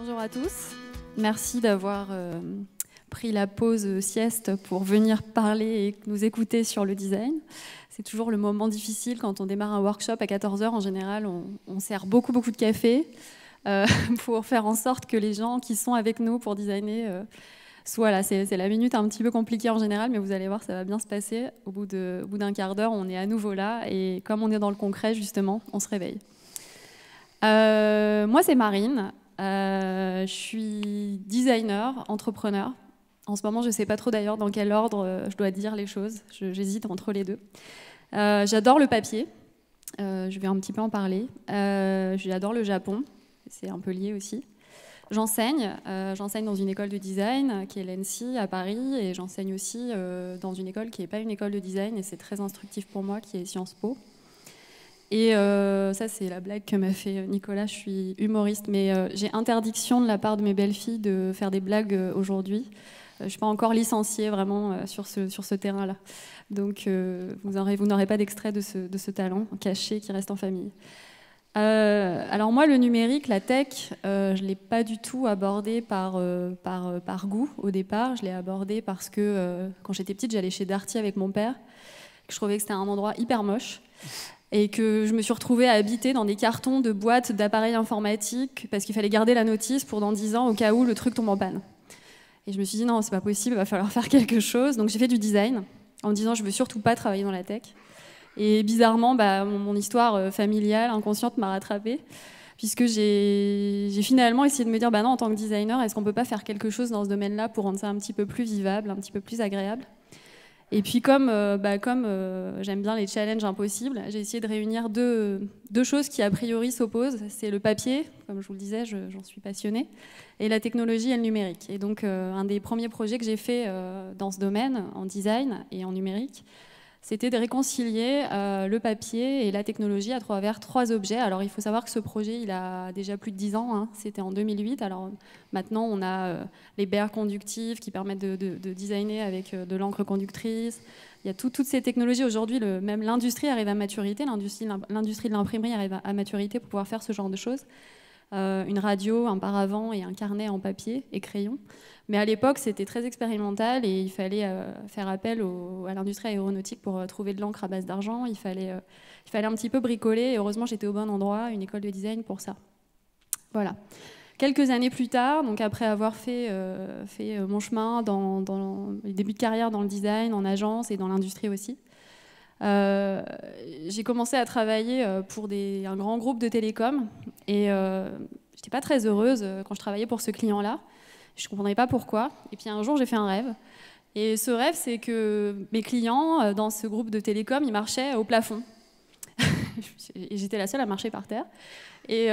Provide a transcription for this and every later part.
Bonjour à tous, merci d'avoir pris la pause sieste pour venir parler et nous écouter sur le design. C'est toujours le moment difficile quand on démarre un workshop à 14 h. En général, on sert beaucoup de café pour faire en sorte que les gens qui sont avec nous pour designer soient là. C'est la minute un petit peu compliquée en général, mais vous allez voir, ça va bien se passer. Au bout d'un quart d'heure, on est à nouveau là et comme on est dans le concret, justement, on se réveille. Moi, c'est Marine. Je suis designer, entrepreneur. En ce moment, je ne sais pas trop d'ailleurs dans quel ordre je dois dire les choses. J'hésite entre les deux. J'adore le papier. Je vais un petit peu en parler. J'adore le Japon. C'est un peu lié aussi. J'enseigne dans une école de design qui est l'ENSI à Paris. Et j'enseigne aussi dans une école qui n'est pas une école de design. Et c'est très instructif pour moi, qui est Sciences Po. Et ça, c'est la blague que m'a fait Nicolas. Je suis humoriste, mais j'ai interdiction de la part de mes belles-filles de faire des blagues aujourd'hui. Je ne suis pas encore licenciée vraiment sur ce terrain-là. Donc, vous n'aurez pas d'extrait de ce talent caché qui reste en famille. Alors moi, le numérique, la tech, je ne l'ai pas du tout abordé par goût au départ. Je l'ai abordé parce que quand j'étais petite, j'allais chez Darty avec mon père. Je trouvais que c'était un endroit hyper moche. Et que je me suis retrouvée à habiter dans des cartons de boîtes d'appareils informatiques parce qu'il fallait garder la notice pour dans 10 ans au cas où le truc tombe en panne. Et je me suis dit non, c'est pas possible, il va falloir faire quelque chose. Donc j'ai fait du design en me disant je veux surtout pas travailler dans la tech. Et bizarrement, mon histoire familiale, inconsciente m'a rattrapée puisque j'ai finalement essayé de me dire non, en tant que designer, est-ce qu'on peut pas faire quelque chose dans ce domaine-là pour rendre ça un petit peu plus vivable, un petit peu plus agréable ? Et puis comme j'aime bien les challenges impossibles, j'ai essayé de réunir deux choses qui a priori s'opposent. C'est le papier, comme je vous le disais, j'en suis passionnée, et la technologie et le numérique. Et donc un des premiers projets que j'ai fait dans ce domaine, en design et en numérique, c'était de réconcilier le papier et la technologie à travers 3 objets. Alors il faut savoir que ce projet, il a déjà plus de 10 ans, hein. C'était en 2008. Alors maintenant, on a les berres conductives qui permettent de designer avec de l'encre conductrice. Il y a toutes ces technologies. Aujourd'hui, même l'industrie arrive à maturité. L'industrie de l'imprimerie arrive à maturité pour pouvoir faire ce genre de choses. Une radio, un paravent et un carnet en papier et crayon. Mais à l'époque, c'était très expérimental et il fallait faire appel à l'industrie aéronautique pour trouver de l'encre à base d'argent. Il fallait un petit peu bricoler et heureusement, j'étais au bon endroit, une école de design pour ça. Voilà. Quelques années plus tard, donc après avoir fait mon chemin dans les débuts de carrière dans le design, en agence et dans l'industrie aussi, j'ai commencé à travailler pour un grand groupe de télécom et j'étais pas très heureuse quand je travaillais pour ce client-là. Je ne comprenais pas pourquoi. Et puis un jour, j'ai fait un rêve. Et ce rêve, c'est que mes clients, dans ce groupe de télécom, ils marchaient au plafond. Et j'étais la seule à marcher par terre. Et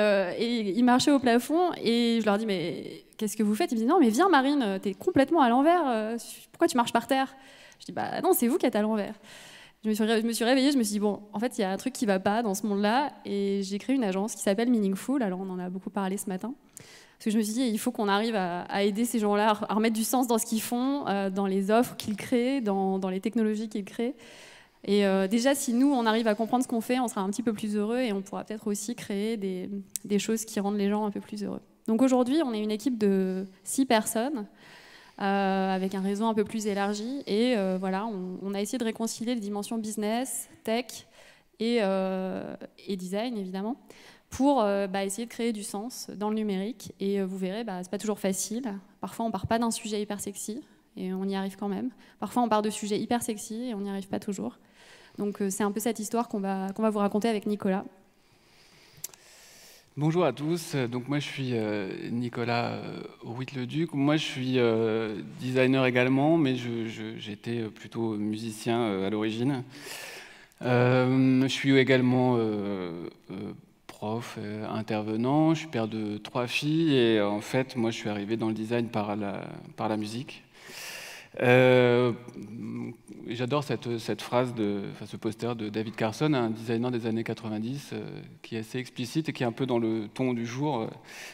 ils marchaient au plafond. Et je leur dis, mais qu'est-ce que vous faites ? Ils me disent, non, mais viens Marine, t'es complètement à l'envers. Pourquoi tu marches par terre ? Je dis, non, c'est vous qui êtes à l'envers. Je me suis réveillée, je me suis dit, bon, en fait, il y a un truc qui ne va pas dans ce monde-là. Et j'ai créé une agence qui s'appelle Meaningful. Alors, on en a beaucoup parlé ce matin. Parce que je me suis dit, il faut qu'on arrive à aider ces gens-là à remettre du sens dans ce qu'ils font, dans les offres qu'ils créent, dans les technologies qu'ils créent. Et déjà, si nous, on arrive à comprendre ce qu'on fait, on sera un petit peu plus heureux et on pourra peut-être aussi créer des choses qui rendent les gens un peu plus heureux. Donc aujourd'hui, on est une équipe de 6 personnes, avec un réseau un peu plus élargi. Et voilà, on a essayé de réconcilier les dimensions business, tech et design, évidemment, pour essayer de créer du sens dans le numérique. Et vous verrez, c'est pas toujours facile. Parfois, on part pas d'un sujet hyper sexy et on y arrive quand même. Parfois, on part de sujets hyper sexy et on n'y arrive pas toujours. Donc, c'est un peu cette histoire qu'on va vous raconter avec Nicolas. Bonjour à tous. Donc, moi, je suis Nicolas Rouit-le-Duc. Moi, je suis designer également, mais j'étais plutôt musicien à l'origine. Je suis également prof, intervenant, je suis père de 3 filles et en fait, moi, je suis arrivé dans le design par la musique. J'adore cette phrase, ce poster de David Carson, un designer des années 90, qui est assez explicite et qui est un peu dans le ton du jour.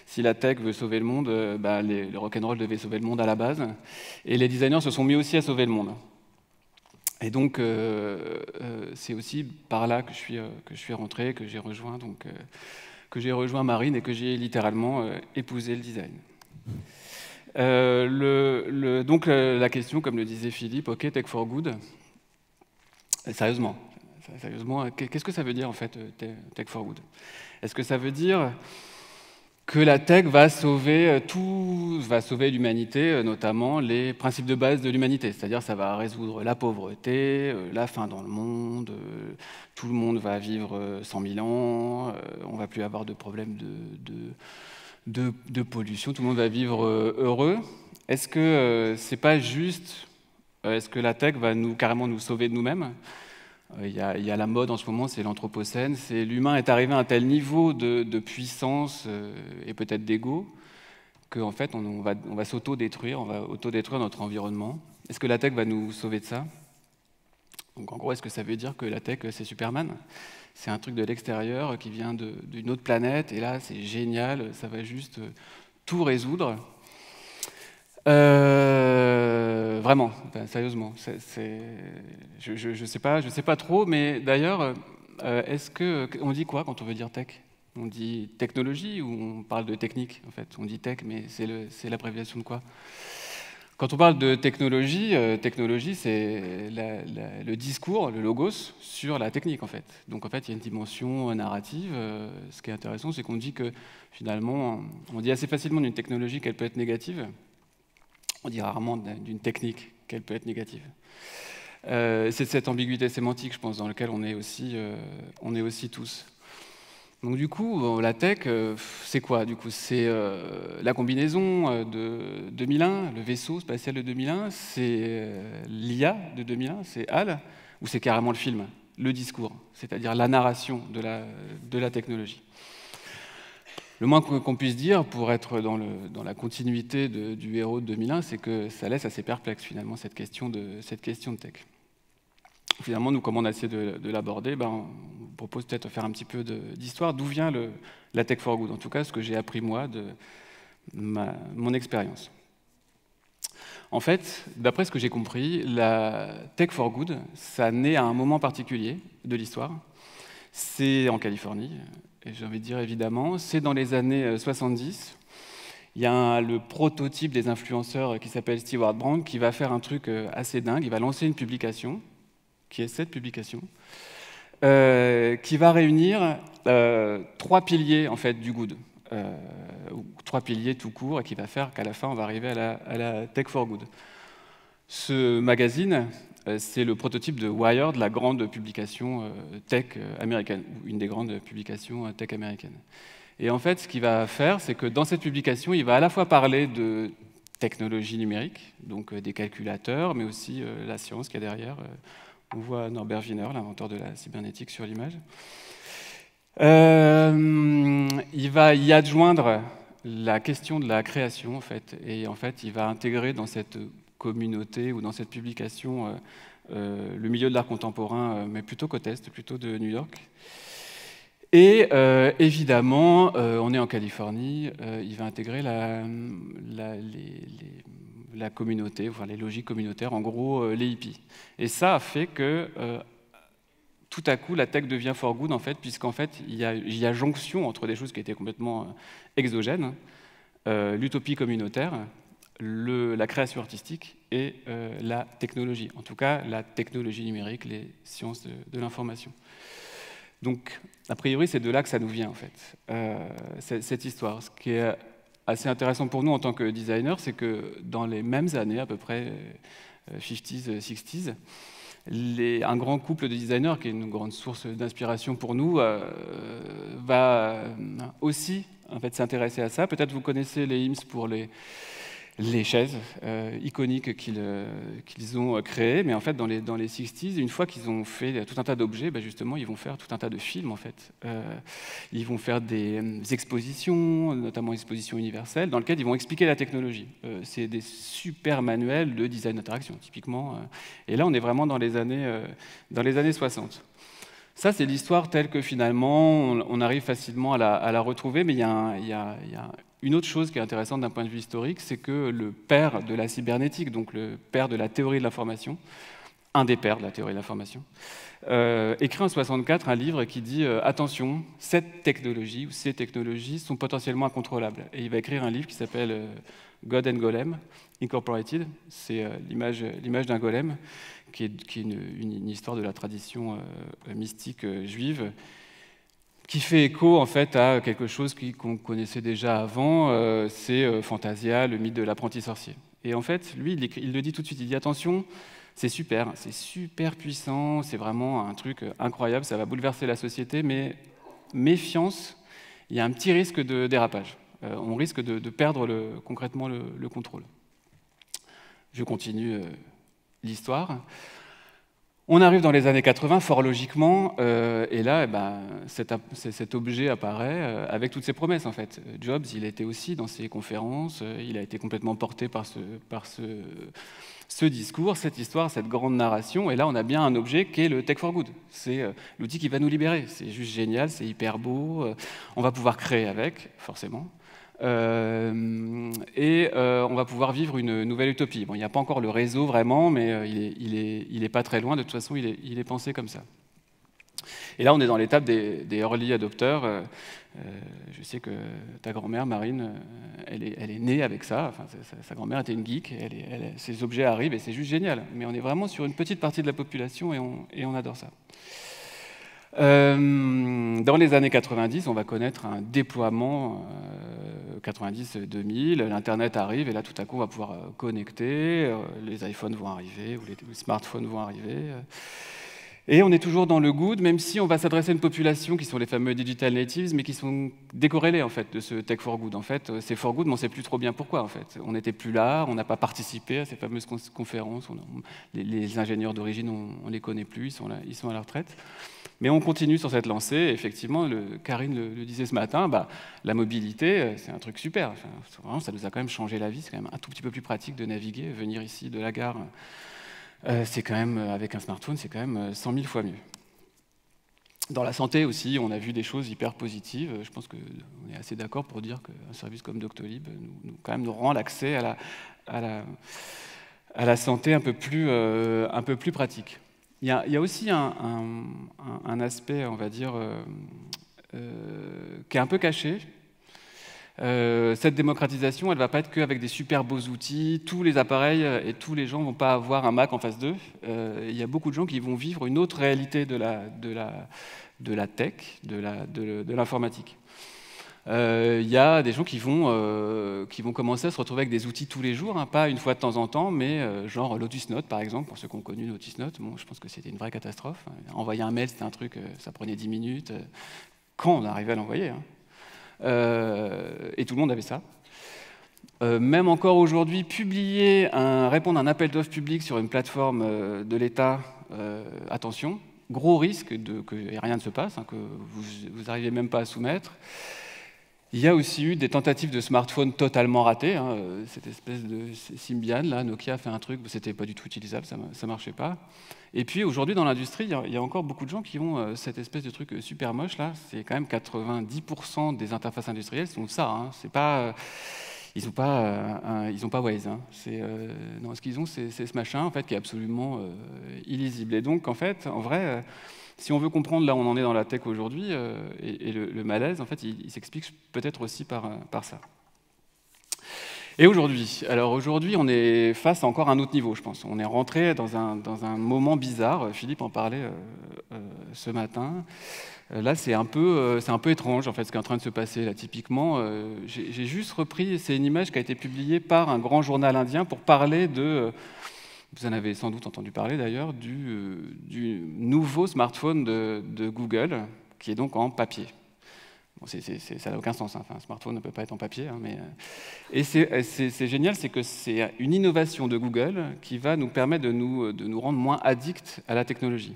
Si la tech veut sauver le monde, le rock'n'roll devait sauver le monde à la base. Et les designers se sont mis aussi à sauver le monde. Et donc, c'est aussi par là que je suis rentré, que j'ai rejoint, Marine et que j'ai littéralement épousé le design. Donc la question, comme le disait Philippe, ok, Tech for Good, sérieusement, qu'est-ce que ça veut dire en fait, Tech for Good? Est-ce que ça veut dire que la tech va sauver l'humanité, notamment les principes de base de l'humanité, c'est-à-dire ça va résoudre la pauvreté, la faim dans le monde, tout le monde va vivre 100 000 ans, on va plus avoir de problèmes de pollution, tout le monde va vivre heureux. Est-ce que c'est pas juste, est-ce que la tech va carrément nous sauver de nous-mêmes? Il y a la mode en ce moment, c'est l'anthropocène. C'est l'humain est arrivé à un tel niveau de puissance et peut-être d'ego qu'en fait on va s'auto-détruire, on va autodétruire notre environnement. Est-ce que la tech va nous sauver de ça? Donc en gros, est-ce que ça veut dire que la tech c'est Superman? C'est un truc de l'extérieur qui vient d'une autre planète et là c'est génial, ça va juste tout résoudre. Vraiment, ben, sérieusement, je sais pas trop, mais d'ailleurs, on dit quoi quand on veut dire tech? On dit technologie ou on parle de technique en fait? On dit tech, mais c'est l'abréviation de quoi? Quand on parle de technologie, c'est le discours, le logos sur la technique en fait. Donc en fait, il y a une dimension narrative. Ce qui est intéressant, c'est qu'on dit que finalement, on dit assez facilement d'une technologie qu'elle peut être négative. On dit rarement d'une technique qu'elle peut être négative. C'est cette ambiguïté sémantique, je pense, dans laquelle on est aussi tous. Donc du coup, la tech, c'est quoi? Du coup, c'est la combinaison de 2001, le vaisseau spatial de 2001, c'est l'IA de 2001, c'est HAL, ou c'est carrément le film, le discours, c'est-à-dire la narration de la technologie. Le moins qu'on puisse dire, pour être dans la continuité du héros de 2001, c'est que ça laisse assez perplexe, finalement, cette question de tech. Finalement, nous, comme on a essayé de l'aborder, on propose peut-être de faire un petit peu d'histoire. D'où vient la Tech for Good? En tout cas, ce que j'ai appris, moi, de mon expérience. En fait, d'après ce que j'ai compris, la Tech for Good, ça naît à un moment particulier de l'histoire. C'est en Californie. Et j'ai envie de dire évidemment, c'est dans les années 70. Il y a le prototype des influenceurs qui s'appelle Stewart Brand qui va faire un truc assez dingue. Il va lancer une publication, qui est cette publication, qui va réunir 3 piliers en fait, du good, ou 3 piliers tout court, et qui va faire qu'à la fin, on va arriver à la Tech for Good. Ce magazine, c'est le prototype de Wired, la grande publication tech américaine, ou une des grandes publications tech américaines. Et en fait, ce qu'il va faire, c'est que dans cette publication, il va à la fois parler de technologie numérique, donc des calculateurs, mais aussi la science qu'il y a derrière. On voit Norbert Wiener, l'inventeur de la cybernétique, sur l'image. Il va y adjoindre la question de la création, en fait, et en fait, il va intégrer dans cette communauté ou dans cette publication le milieu de l'art contemporain, mais plutôt côte Est, plutôt de New York. Et évidemment, on est en Californie, il va intégrer la communauté, enfin les logiques communautaires, en gros les hippies. Et ça a fait que tout à coup la tech devient for good en fait, puisqu'en fait il y a jonction entre des choses qui étaient complètement exogènes, l'utopie communautaire, la création artistique et la technologie, en tout cas la technologie numérique, les sciences de l'information. Donc, a priori, c'est de là que ça nous vient, en fait, cette histoire. Ce qui est assez intéressant pour nous en tant que designers, c'est que dans les mêmes années, à peu près 50s, 60s, un grand couple de designers, qui est une grande source d'inspiration pour nous, va aussi en fait, s'intéresser à ça. Peut-être vous connaissez les IMSS pour les chaises iconiques qu'ils ont créées, mais en fait dans les 60s, une fois qu'ils ont fait tout un tas d'objets, justement ils vont faire tout un tas de films en fait. Ils vont faire des expositions, notamment expositions universelles, dans lesquelles ils vont expliquer la technologie. C'est des super manuels de design d'interaction typiquement. Et là on est vraiment dans les années 60. Ça, c'est l'histoire telle que finalement on arrive facilement à la retrouver, mais il y a une autre chose qui est intéressante d'un point de vue historique, c'est que le père de la cybernétique, donc le père de la théorie de l'information, un des pères de la théorie de l'information, écrit en 1964 un livre qui dit attention, cette technologie ou ces technologies sont potentiellement incontrôlables. Et il va écrire un livre qui s'appelle God and Golem Incorporated. C'est l'image d'un golem, qui est une histoire de la tradition mystique juive, qui fait écho en fait à quelque chose qu'on connaissait déjà avant, c'est Fantasia, le mythe de l'apprenti sorcier. Et en fait, lui, il le dit tout de suite, il dit attention, c'est super puissant, c'est vraiment un truc incroyable, ça va bouleverser la société, mais méfiance, il y a un petit risque de dérapage. On risque de perdre concrètement le contrôle. Je continue l'histoire. On arrive dans les années 80, fort logiquement, et là, cet objet apparaît avec toutes ses promesses, en fait. Jobs, il était aussi dans ses conférences, il a été complètement porté par ce discours, cette histoire, cette grande narration, et là, on a bien un objet qui est le Tech for Good. C'est l'outil qui va nous libérer. C'est juste génial, c'est hyper beau, on va pouvoir créer avec, forcément. On va pouvoir vivre une nouvelle utopie. Bon, il n'y a pas encore le réseau vraiment, mais il est pas très loin. De toute façon, il est pensé comme ça. Et là, on est dans l'étape des early adopters. Je sais que ta grand-mère, Marine, elle est née avec ça. Enfin, sa grand-mère était une geek. Ces objets arrivent et c'est juste génial. Mais on est vraiment sur une petite partie de la population et on adore ça. Dans les années 90, on va connaître un déploiement 90-2000, l'Internet arrive et là tout à coup on va pouvoir connecter, les iPhones vont arriver ou les smartphones vont arriver. Et on est toujours dans le good, même si on va s'adresser à une population qui sont les fameux digital natives, mais qui sont décorrélés en fait de ce tech for good. En fait, c'est for good, mais on ne sait plus trop bien pourquoi. En fait, on n'était plus là, on n'a pas participé à ces fameuses conférences. Les ingénieurs d'origine, on les connaît plus, ils sont à la retraite. Mais on continue sur cette lancée. Et effectivement, Karine le disait ce matin, la mobilité, c'est un truc super. Enfin, vraiment, ça nous a quand même changé la vie. C'est quand même un tout petit peu plus pratique de naviguer, venir ici de la gare. C'est quand même, avec un smartphone, c'est quand même 100 000 fois mieux. Dans la santé aussi, on a vu des choses hyper positives. Je pense qu'on est assez d'accord pour dire qu'un service comme Doctolib nous rend l'accès à la santé un peu plus pratique. Il y a aussi un aspect, on va dire, qui est un peu caché. Cette démocratisation, elle ne va pas être qu'avec des super beaux outils, tous les appareils et tous les gens ne vont pas avoir un Mac en face d'eux. Il y a beaucoup de gens qui vont vivre une autre réalité de la tech, de l'informatique. Il y a des gens qui vont commencer à se retrouver avec des outils tous les jours, hein, pas une fois de temps en temps, mais genre Lotus Note par exemple, pour ceux qui ont connu Lotus Note, bon, je pense que c'était une vraie catastrophe. Envoyer un mail, c'était un truc, ça prenait 10 minutes, quand on arrivait à l'envoyer. Hein. Et tout le monde avait ça. Même encore aujourd'hui, répondre à un appel d'offres public sur une plateforme de l'État, attention, gros risque que rien ne se passe, hein, que vous n'arrivez même pas à soumettre. Il y a aussi eu des tentatives de smartphones totalement ratées, hein, cette espèce de Symbian, là, Nokia a fait un truc, c'était pas du tout utilisable, ça marchait pas. Et puis aujourd'hui dans l'industrie, il y a encore beaucoup de gens qui ont cette espèce de truc super moche là. C'est quand même 90% des interfaces industrielles sont ça. Hein. C'est pas, ils n'ont pas Waze. Hein. Non, ce qu'ils ont, c'est ce machin en fait qui est absolument illisible. Et donc en fait, en vrai. Si on veut comprendre là où on en est dans la tech aujourd'hui et le malaise, en fait, il s'explique peut-être aussi par ça. Et aujourd'hui, on est face à encore un autre niveau, je pense. On est rentré dans un moment bizarre. Philippe en parlait ce matin. Là, c'est un peu étrange en fait ce qui est en train de se passer. Là, typiquement, j'ai juste repris. C'est une image qui a été publiée par un grand journal indien pour parler de. Vous en avez sans doute entendu parler d'ailleurs, du nouveau smartphone de Google, qui est donc en papier. Bon, ça n'a aucun sens, hein. Enfin, un smartphone ne peut pas être en papier. Hein, Et c'est génial, c'est que c'est une innovation de Google qui va nous permettre de nous rendre moins addicts à la technologie.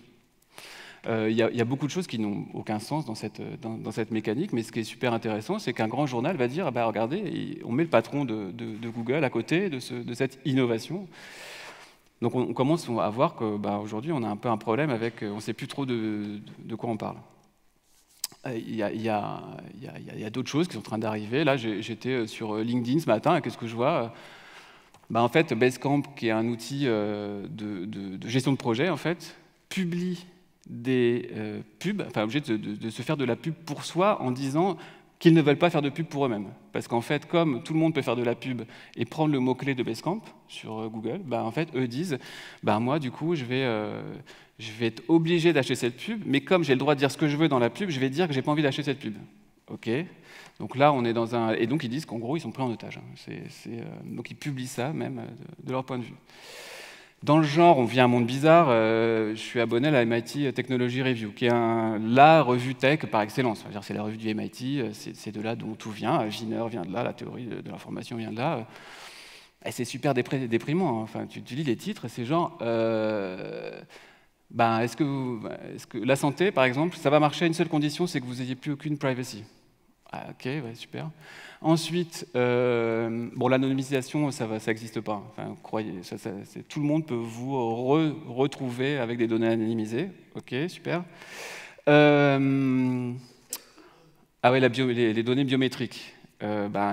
Il y a beaucoup de choses qui n'ont aucun sens dans cette mécanique, mais ce qui est super intéressant, c'est qu'un grand journal va dire, regardez, on met le patron de Google à côté de cette innovation. Donc on commence à voir qu'aujourd'hui, on a un peu un problème avec... On ne sait plus trop de quoi on parle. Il y a d'autres choses qui sont en train d'arriver. Là, j'étais sur LinkedIn ce matin, et qu'est-ce que je vois ? En fait, Basecamp, qui est un outil de gestion de projet, en fait, publie des pubs, enfin obligé de se faire de la pub pour soi en disant qu'ils ne veulent pas faire de pub pour eux-mêmes. Parce qu'en fait, comme tout le monde peut faire de la pub et prendre le mot-clé de Basecamp sur Google, en fait, eux disent, moi, du coup, je vais être obligé d'acheter cette pub, mais comme j'ai le droit de dire ce que je veux dans la pub, je vais dire que j'ai pas envie d'acheter cette pub. OK. Donc là, on est dans un... Et donc, ils disent qu'en gros, ils sont pris en otage. Donc, ils publient ça, même, de leur point de vue. Dans le genre, on vit un monde bizarre. Je suis abonné à la MIT Technology Review, qui est la revue tech par excellence. C'est la revue du MIT, c'est de là dont tout vient. Wiener vient de là, la théorie de l'information vient de là. Et c'est super déprimant. Enfin, tu lis les titres, c'est genre... est-ce que la santé, par exemple, ça va marcher à une seule condition, c'est que vous n'ayez plus aucune privacy. Ah, ok, ouais, super. Ensuite, l'anonymisation, ça n'existe pas. Enfin, croyez, tout le monde peut vous retrouver avec des données anonymisées. Ok, super. Ah ouais, les données biométriques. Il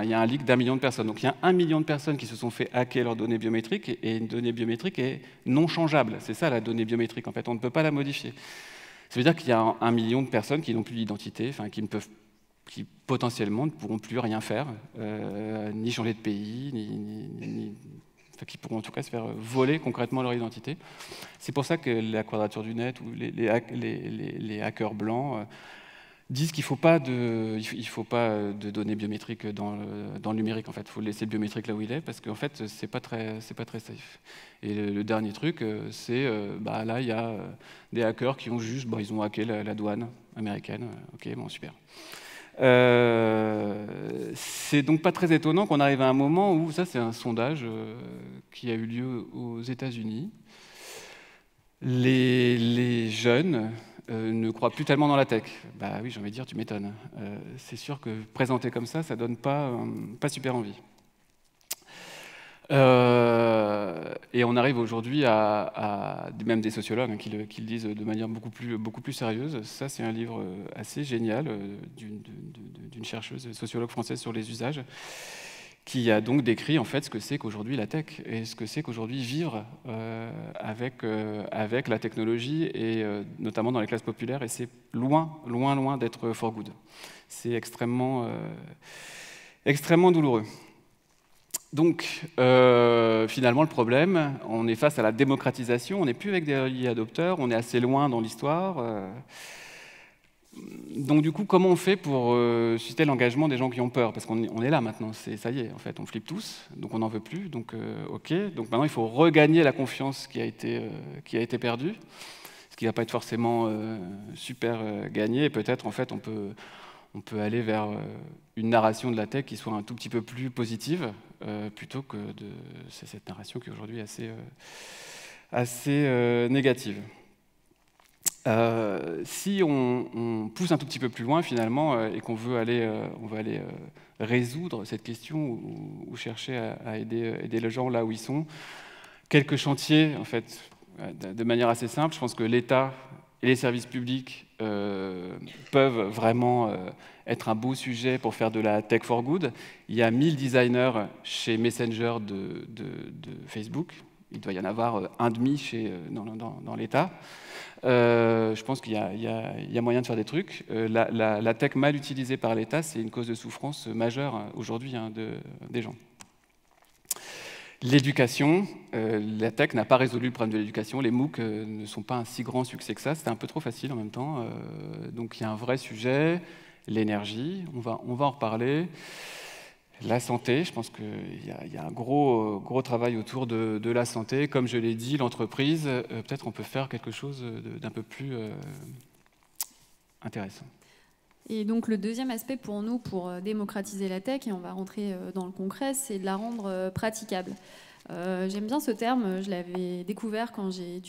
y a un leak d'1 million de personnes. Donc il y a 1 million de personnes qui se sont fait hacker leurs données biométriques, et une donnée biométrique est non changeable. C'est ça la donnée biométrique, en fait. On ne peut pas la modifier. Ça veut dire qu'il y a 1 million de personnes qui n'ont plus d'identité, qui potentiellement ne pourront plus rien faire, ni changer de pays, qui pourront en tout cas se faire voler concrètement leur identité. C'est pour ça que la Quadrature du Net ou les hackers blancs disent qu'il ne faut pas de données biométriques dans le numérique. En fait, il faut laisser le biométrique là où il est, parce qu'en fait, c'est pas très safe. Et le dernier truc, c'est là, il y a des hackers qui ont juste, ils ont hacké la douane américaine. Ok, bon, super. C'est donc pas très étonnant qu'on arrive à un moment où, ça c'est un sondage qui a eu lieu aux États-Unis, les jeunes ne croient plus tellement dans la tech. Oui, j'ai envie de dire, tu m'étonnes. C'est sûr que présenter comme ça donne pas super envie. Et on arrive aujourd'hui à même des sociologues qui le disent de manière beaucoup plus sérieuse. Ça, c'est un livre assez génial d'une chercheuse sociologue française sur les usages, qui a donc décrit en fait ce que c'est qu'aujourd'hui la tech et ce que c'est qu'aujourd'hui vivre avec la technologie, et notamment dans les classes populaires. Et c'est loin d'être for good. C'est extrêmement douloureux. Donc, finalement, le problème, on est face à la démocratisation, on n'est plus avec des early adopteurs, on est assez loin dans l'histoire. Donc, du coup, comment on fait pour susciter l'engagement des gens qui ont peur? Parce qu'on est là maintenant, ça y est, en fait, on flippe tous, donc on n'en veut plus, donc ok. Donc maintenant, il faut regagner la confiance qui a été perdue, ce qui ne va pas être forcément super gagné, et peut-être, en fait, on peut aller vers une narration de la tech qui soit un tout petit peu plus positive, plutôt que cette narration qui aujourd'hui est assez négative. Si on pousse un tout petit peu plus loin finalement, et qu'on veut aller résoudre cette question, ou chercher à aider les gens là où ils sont, quelques chantiers en fait, de manière assez simple. Je pense que l'État et les services publics peuvent vraiment être un beau sujet pour faire de la tech for good. Il y a 1000 designers chez Messenger de Facebook. Il doit y en avoir un demi dans l'État. Je pense qu'il y a moyen de faire des trucs. La tech mal utilisée par l'État, c'est une cause de souffrance majeure aujourd'hui des gens. L'éducation, la tech n'a pas résolu le problème de l'éducation. Les MOOC ne sont pas un si grand succès que ça. C'était un peu trop facile en même temps. Donc il y a un vrai sujet. L'énergie, on va en reparler. La santé, je pense qu'il y a un gros travail autour de la santé. Comme je l'ai dit, l'entreprise, peut-être on peut faire quelque chose d'un peu plus intéressant. Et donc le deuxième aspect pour nous, pour démocratiser la tech, et on va rentrer dans le concret, c'est de la rendre praticable. J'aime bien ce terme, je l'avais découvert quand j'ai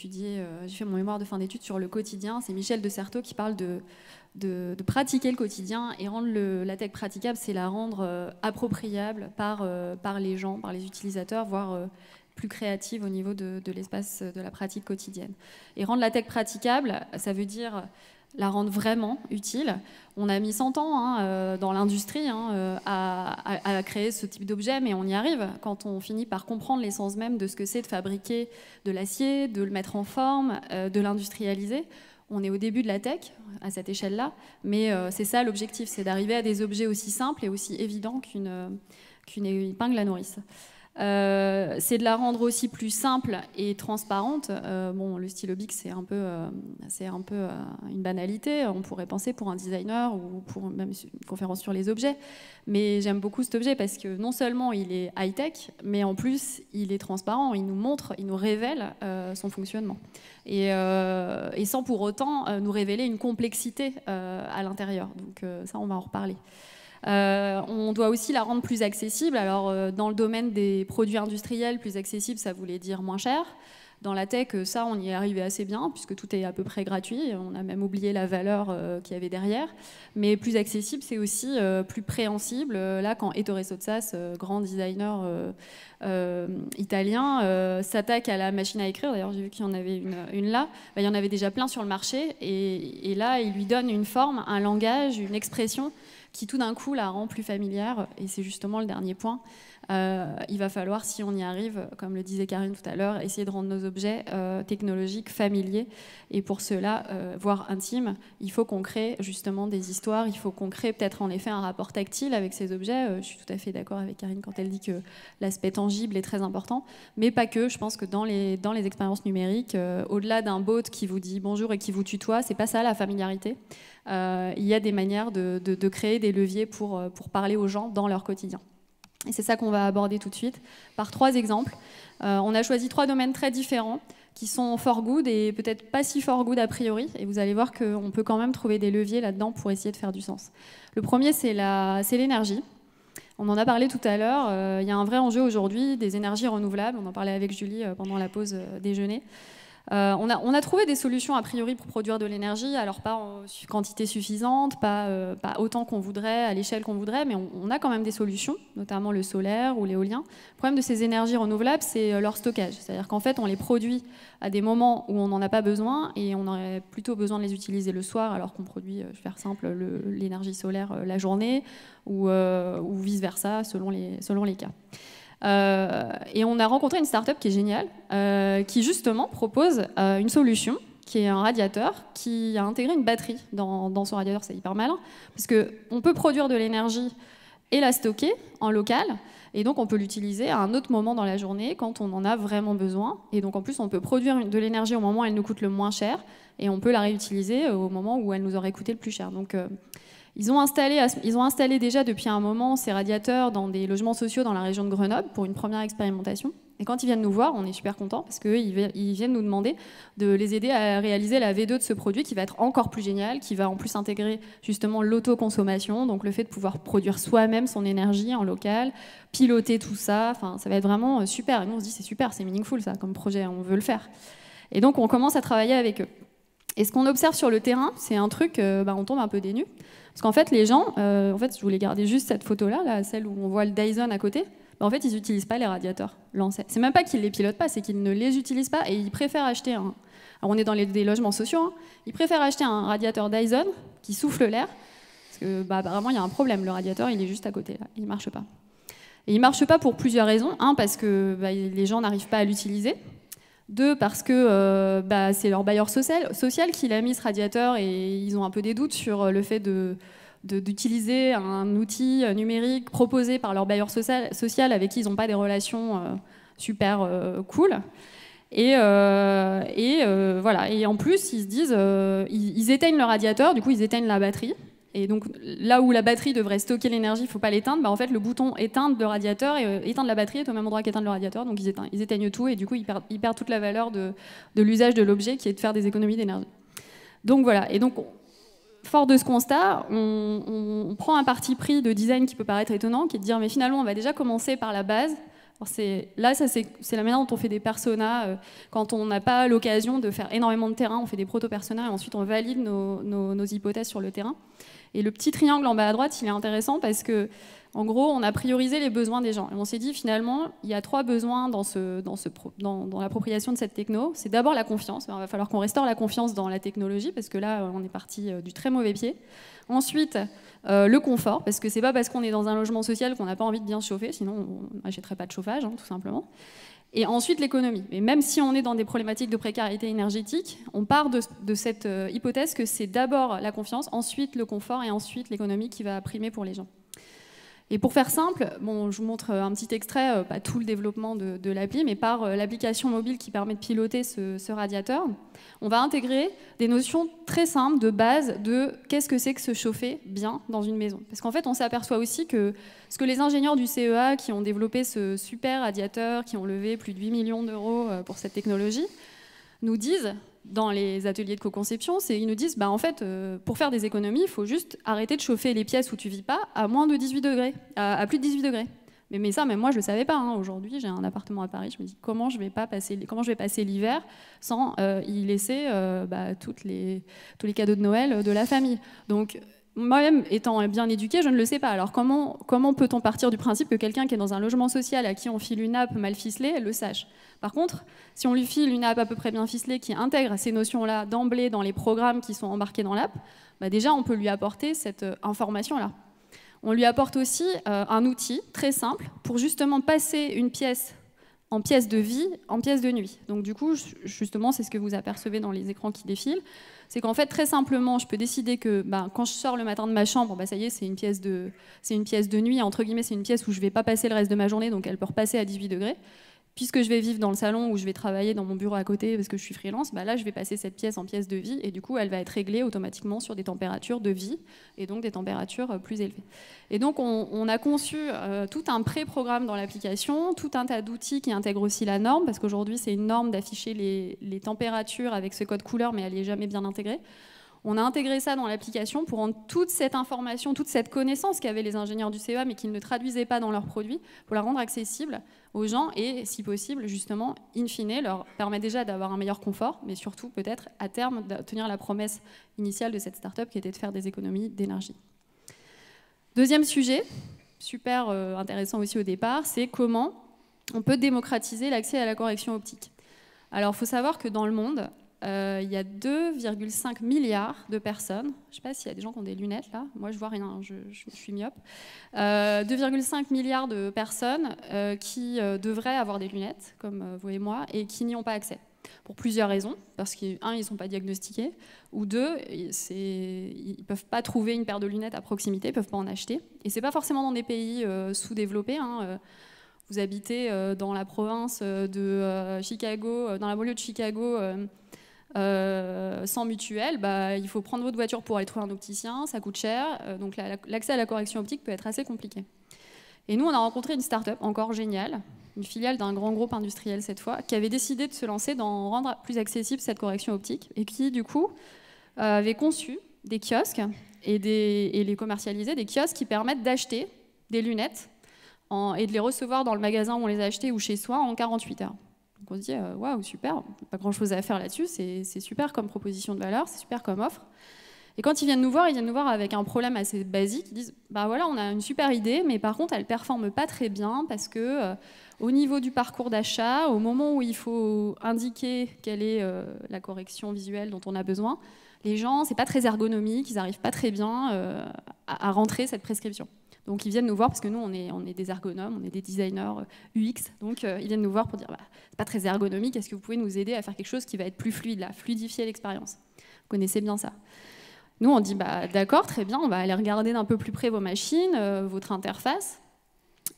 fait mon mémoire de fin d'études sur le quotidien. C'est Michel de Certeau qui parle de pratiquer le quotidien, et rendre la tech praticable, c'est la rendre appropriable par les gens, par les utilisateurs, voire plus créative au niveau de l'espace de la pratique quotidienne. Et rendre la tech praticable, ça veut dire la rendre vraiment utile. On a mis 100 ans dans l'industrie à créer ce type d'objet, mais on y arrive quand on finit par comprendre l'essence même de ce que c'est de fabriquer de l'acier, de le mettre en forme, de l'industrialiser. On est au début de la tech, à cette échelle-là, mais c'est ça l'objectif, c'est d'arriver à des objets aussi simples et aussi évidents qu'une épingle à nourrice. C'est de la rendre aussi plus simple et transparente. Bon, le stylo Bic, c'est un peu une banalité, on pourrait penser pour un designer ou pour même une conférence sur les objets. Mais j'aime beaucoup cet objet parce que non seulement il est high-tech, mais en plus il est transparent, il nous montre, il nous révèle son fonctionnement. Et sans pour autant nous révéler une complexité à l'intérieur. Donc ça, on va en reparler. On doit aussi la rendre plus accessible. Alors, dans le domaine des produits industriels, plus accessible, ça voulait dire moins cher. Dans la tech, ça, on y est arrivé assez bien, puisque tout est à peu près gratuit. On a même oublié la valeur qu'il y avait derrière. Mais plus accessible, c'est aussi plus préhensible. Là, quand Ettore Sottsass, grand designer italien, s'attaque à la machine à écrire, d'ailleurs, j'ai vu qu'il y en avait une là, il y en avait déjà plein sur le marché. Et là, il lui donne une forme, un langage, une expression qui tout d'un coup la rend plus familière, et c'est justement le dernier point. Il va falloir, si on y arrive, comme le disait Karine tout à l'heure, essayer de rendre nos objets technologiques familiers, et pour cela, voire intimes, il faut qu'on crée justement des histoires, il faut qu'on crée peut-être en effet un rapport tactile avec ces objets. Je suis tout à fait d'accord avec Karine quand elle dit que l'aspect tangible est très important, mais pas que. Je pense que dans les expériences numériques, au-delà d'un bot qui vous dit bonjour et qui vous tutoie, c'est pas ça la familiarité. Il y a des manières de créer des leviers pour parler aux gens dans leur quotidien. Et c'est ça qu'on va aborder tout de suite par 3 exemples. On a choisi 3 domaines très différents qui sont for good et peut-être pas si for good a priori. Et vous allez voir qu'on peut quand même trouver des leviers là-dedans pour essayer de faire du sens. Le premier, c'est l'énergie. On en a parlé tout à l'heure. Il y a un vrai enjeu aujourd'hui des énergies renouvelables. On en parlait avec Julie pendant la pause déjeuner. On a trouvé des solutions a priori pour produire de l'énergie, alors pas en quantité suffisante, pas autant qu'on voudrait, à l'échelle qu'on voudrait, mais on a quand même des solutions, notamment le solaire ou l'éolien. Le problème de ces énergies renouvelables, c'est leur stockage. C'est-à-dire qu'en fait, on les produit à des moments où on n'en a pas besoin et on aurait plutôt besoin de les utiliser le soir, alors qu'on produit, je vais faire simple, l'énergie solaire la journée ou vice-versa, selon les cas. Et on a rencontré une start-up qui est géniale, qui justement propose une solution qui est un radiateur qui a intégré une batterie dans son radiateur. C'est hyper malin, parce qu'on peut produire de l'énergie et la stocker en local, et donc on peut l'utiliser à un autre moment dans la journée quand on en a vraiment besoin. Et donc en plus, on peut produire de l'énergie au moment où elle nous coûte le moins cher, et on peut la réutiliser au moment où elle nous aurait coûté le plus cher. Donc ils ont installé déjà depuis un moment ces radiateurs dans des logements sociaux dans la région de Grenoble pour une première expérimentation. Et quand ils viennent nous voir, on est super contents parce qu'ils viennent nous demander de les aider à réaliser la V2 de ce produit qui va être encore plus génial, qui va en plus intégrer justement l'autoconsommation, donc le fait de pouvoir produire soi-même son énergie en local, piloter tout ça, enfin, ça va être vraiment super. Et nous on se dit c'est super, c'est meaningful ça comme projet, on veut le faire. Et donc on commence à travailler avec eux. Et ce qu'on observe sur le terrain, c'est un truc, on tombe un peu des nues. Parce qu'en fait, les gens, je voulais garder juste cette photo-là, celle où on voit le Dyson à côté. En fait, ils n'utilisent pas les radiateurs lancés. C'est même pas qu'ils ne les pilotent pas, c'est qu'ils ne les utilisent pas et ils préfèrent acheter un... Alors on est dans des logements sociaux, hein. Ils préfèrent acheter un radiateur Dyson qui souffle l'air, parce que apparemment il y a un problème, le radiateur il est juste à côté, là. Il ne marche pas. Et il ne marche pas pour plusieurs raisons. Un, parce que les gens n'arrivent pas à l'utiliser. 2, parce que c'est leur bailleur social qui l'a mis ce radiateur et ils ont un peu des doutes sur le fait d'utiliser un outil numérique proposé par leur bailleur social avec qui ils n'ont pas des relations super cool. Et voilà. Et en plus, ils se disent, ils éteignent le radiateur, du coup ils éteignent la batterie. Et donc là où la batterie devrait stocker l'énergie, il ne faut pas l'éteindre, en fait le bouton éteindre le radiateur et éteindre la batterie est au même endroit qu'éteindre le radiateur, donc ils éteignent tout et du coup ils perdent toute la valeur de l'usage de l'objet qui est de faire des économies d'énergie. Donc voilà, et donc fort de ce constat, on prend un parti pris de design qui peut paraître étonnant, qui est de dire mais finalement on va déjà commencer par la base. C'est la manière dont on fait des personas. Quand on n'a pas l'occasion de faire énormément de terrain, on fait des proto-personas et ensuite on valide nos hypothèses sur le terrain. Et le petit triangle en bas à droite, il est intéressant parce que, en gros, on a priorisé les besoins des gens. Et on s'est dit, finalement, il y a 3 besoins dans l'appropriation de cette techno. C'est d'abord la confiance. Il va falloir qu'on restaure la confiance dans la technologie, parce que là, on est parti du très mauvais pied. Ensuite, le confort, parce que c'est pas parce qu'on est dans un logement social qu'on n'a pas envie de bien se chauffer, sinon on n'achèterait pas de chauffage, hein, tout simplement. Et ensuite, l'économie. Et même si on est dans des problématiques de précarité énergétique, on part de cette hypothèse que c'est d'abord la confiance, ensuite le confort et ensuite l'économie qui va primer pour les gens. Et pour faire simple, bon, je vous montre un petit extrait, pas tout le développement de l'appli, mais par l'application mobile qui permet de piloter ce radiateur, on va intégrer des notions très simples de base de qu'est-ce que c'est que se chauffer bien dans une maison. Parce qu'en fait, on s'aperçoit aussi que ce que les ingénieurs du CEA qui ont développé ce super radiateur, qui ont levé plus de 8 millions d'euros pour cette technologie, nous disent dans les ateliers de co-conception, c'est ils nous disent en fait, pour faire des économies, il faut juste arrêter de chauffer les pièces où tu vis pas à moins de 18 degrés, à plus de 18 degrés. Mais ça, même moi, je le savais pas. Hein. Aujourd'hui, j'ai un appartement à Paris. Je me dis comment je vais passer l'hiver sans y laisser tous les cadeaux de Noël de la famille. Donc moi-même, étant bien éduquée, je ne le sais pas. Alors comment peut-on partir du principe que quelqu'un qui est dans un logement social à qui on file une nappe mal ficelée le sache? Par contre, si on lui file une app à peu près bien ficelée qui intègre ces notions-là d'emblée dans les programmes qui sont embarqués dans l'app, déjà on peut lui apporter cette information-là. On lui apporte aussi un outil très simple pour justement passer une pièce en pièce de vie en pièce de nuit. Donc du coup, justement, c'est ce que vous apercevez dans les écrans qui défilent. C'est qu'en fait, très simplement, je peux décider que quand je sors le matin de ma chambre, ça y est, c'est une pièce de nuit, entre guillemets, c'est une pièce où je ne vais pas passer le reste de ma journée, donc elle peut repasser à 18 degrés. Puisque je vais vivre dans le salon où je vais travailler dans mon bureau à côté parce que je suis freelance, là je vais passer cette pièce en pièce de vie et du coup elle va être réglée automatiquement sur des températures de vie et donc des températures plus élevées. Et donc on a conçu tout un pré-programme dans l'application, tout un tas d'outils qui intègrent aussi la norme, parce qu'aujourd'hui c'est une norme d'afficher les températures avec ce code couleur, mais elle n'est jamais bien intégrée. On a intégré ça dans l'application pour rendre toute cette information, toute cette connaissance qu'avaient les ingénieurs du CEA mais qu'ils ne traduisaient pas dans leurs produits, pour la rendre accessible aux gens et, si possible, justement, in fine, leur permet déjà d'avoir un meilleur confort, mais surtout, peut-être, à terme, d'obtenir la promesse initiale de cette start-up qui était de faire des économies d'énergie. Deuxième sujet, super intéressant aussi au départ, c'est comment on peut démocratiser l'accès à la correction optique. Alors, il faut savoir que dans le monde, il y a 2,5 milliards de personnes. Je ne sais pas s'il y a des gens qui ont des lunettes là. Moi, je vois rien, je suis myope. 2,5 milliards de personnes qui devraient avoir des lunettes, comme vous et moi, et qui n'y ont pas accès. Pour plusieurs raisons. Parce qu'un, ils ne sont pas diagnostiqués. Ou deux, ils ne peuvent pas trouver une paire de lunettes à proximité, ils ne peuvent pas en acheter. Et ce n'est pas forcément dans des pays sous-développés. Vous habitez dans la province de Chicago, dans la banlieue de Chicago, sans mutuelle, il faut prendre votre voiture pour aller trouver un opticien, ça coûte cher, donc l'accès à la correction optique peut être assez compliqué. Et nous, on a rencontré une start-up encore géniale, une filiale d'un grand groupe industriel cette fois, qui avait décidé de se lancer dans rendre plus accessible cette correction optique, et qui, du coup, avait conçu des kiosques et les commercialiser, des kiosques qui permettent d'acheter des lunettes et de les recevoir dans le magasin où on les a achetées ou chez soi en 48 heures. Donc on se dit, waouh, super, pas grand-chose à faire là-dessus, c'est super comme proposition de valeur, c'est super comme offre. Et quand ils viennent nous voir avec un problème assez basique. Ils disent, voilà, on a une super idée, mais par contre, elle ne performe pas très bien parce que au niveau du parcours d'achat, au moment où il faut indiquer quelle est la correction visuelle dont on a besoin, les gens, c'est pas très ergonomique, ils n'arrivent pas très bien à rentrer cette prescription. Donc ils viennent nous voir parce que nous, on est des ergonomes, on est des designers UX, donc ils viennent nous voir pour dire, c'est pas très ergonomique, est-ce que vous pouvez nous aider à faire quelque chose qui va être plus fluide, là, fluidifier l'expérience? Vous connaissez bien ça. Nous, on dit, d'accord, très bien, on va aller regarder d'un peu plus près vos machines, votre interface.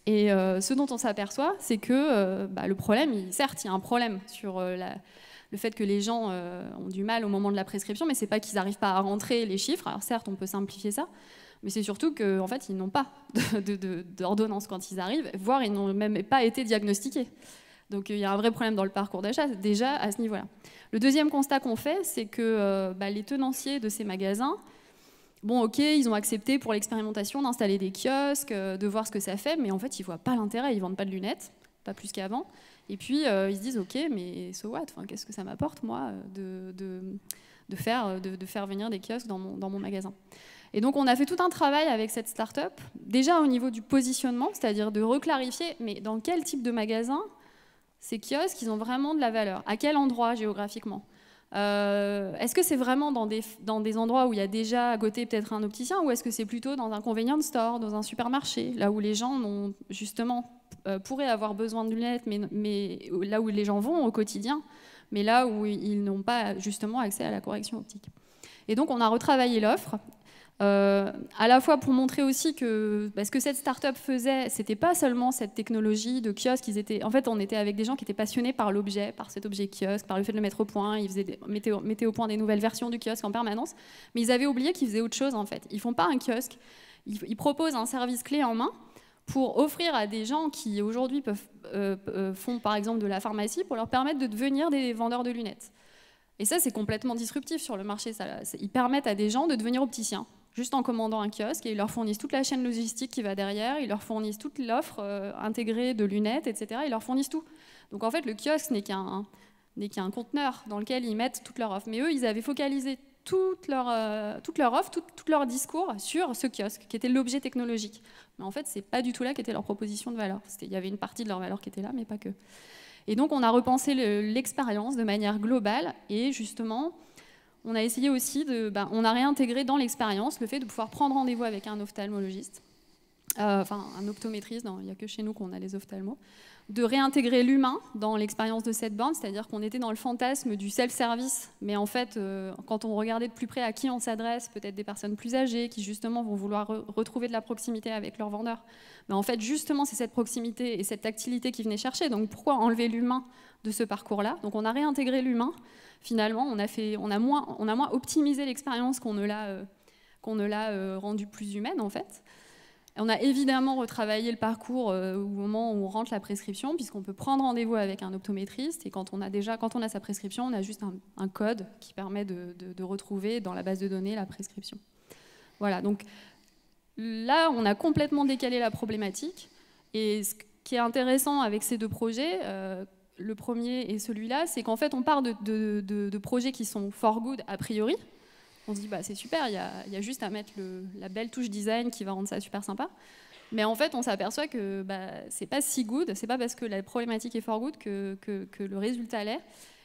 Et ce dont on s'aperçoit, c'est que le problème, certes, il y a un problème sur le fait que les gens ont du mal au moment de la prescription, mais c'est pas qu'ils n'arrivent pas à rentrer les chiffres. Alors certes, on peut simplifier ça, mais c'est surtout qu'en fait, ils n'ont pas d'ordonnance quand ils arrivent, voire ils n'ont même pas été diagnostiqués. Donc il y a un vrai problème dans le parcours d'achat, déjà à ce niveau-là. Le deuxième constat qu'on fait, c'est que les tenanciers de ces magasins, ok, ils ont accepté pour l'expérimentation d'installer des kiosques, de voir ce que ça fait, mais en fait, ils ne voient pas l'intérêt, ils ne vendent pas de lunettes, pas plus qu'avant. Et puis, ils se disent, ok, mais so what, qu'est-ce que ça m'apporte, moi, de faire venir des kiosques dans mon magasin? Et donc on a fait tout un travail avec cette start-up, déjà au niveau du positionnement, c'est-à-dire de reclarifier, mais dans quel type de magasin ces kiosques, ils ont vraiment de la valeur? À quel endroit géographiquement? Est-ce que c'est vraiment dans des endroits où il y a déjà à côté peut-être un opticien, ou est-ce que c'est plutôt dans un convenience store, dans un supermarché, là où les gens justement pourraient avoir besoin de lunettes, mais là où les gens vont au quotidien, mais là où ils n'ont pas justement accès à la correction optique. Et donc on a retravaillé l'offre, à la fois pour montrer aussi que ce que cette start-up faisait, c'était pas seulement cette technologie de kiosque. En fait, on était avec des gens qui étaient passionnés par l'objet, par cet objet kiosque, par le fait de le mettre au point. Ils mettaient au point des nouvelles versions du kiosque en permanence, mais ils avaient oublié qu'ils faisaient autre chose en fait. Ils font pas un kiosque, ils proposent un service clé en main pour offrir à des gens qui aujourd'hui font par exemple de la pharmacie, pour leur permettre de devenir des vendeurs de lunettes. Et ça, c'est complètement disruptif sur le marché. Ils permettent à des gens de devenir opticiens, juste en commandant un kiosque, et ils leur fournissent toute la chaîne logistique qui va derrière, ils leur fournissent toute l'offre intégrée de lunettes, etc. Ils leur fournissent tout. Donc en fait, le kiosque n'est qu'un conteneur dans lequel ils mettent toute leur offre. Mais eux, ils avaient focalisé toute leur offre, tout leur discours sur ce kiosque, qui était l'objet technologique. Mais en fait, c'est pas du tout là qu'était leur proposition de valeur. Il y avait une partie de leur valeur qui était là, mais pas que. Et donc, on a repensé l'expérience de manière globale, et justement, on a essayé aussi on a réintégré dans l'expérience le fait de pouvoir prendre rendez-vous avec un ophtalmologiste, un optométriste, il n'y a que chez nous qu'on a les ophtalmos, de réintégrer l'humain dans l'expérience de cette borne, c'est-à-dire qu'on était dans le fantasme du self-service, mais en fait, quand on regardait de plus près à qui on s'adresse, peut-être des personnes plus âgées qui justement vont vouloir retrouver de la proximité avec leur vendeur, mais en fait, justement, c'est cette proximité et cette tactilité qui venait chercher. Donc pourquoi enlever l'humain de ce parcours-là? Donc on a réintégré l'humain. Finalement, on a moins optimisé l'expérience qu'on ne l'a rendue plus humaine, en fait. On a évidemment retravaillé le parcours au moment où on rentre la prescription, puisqu'on peut prendre rendez-vous avec un optométriste, et quand on a sa prescription, on a juste un code qui permet de retrouver dans la base de données la prescription. Voilà, donc là, on a complètement décalé la problématique, et ce qui est intéressant avec ces deux projets, le premier et celui-là, c'est qu'en fait, on part de projets qui sont for good a priori. On se dit, c'est super, il y a juste à mettre la belle touche design qui va rendre ça super sympa. Mais en fait, on s'aperçoit que c'est pas si good, c'est pas parce que la problématique est for good que le résultat l'est,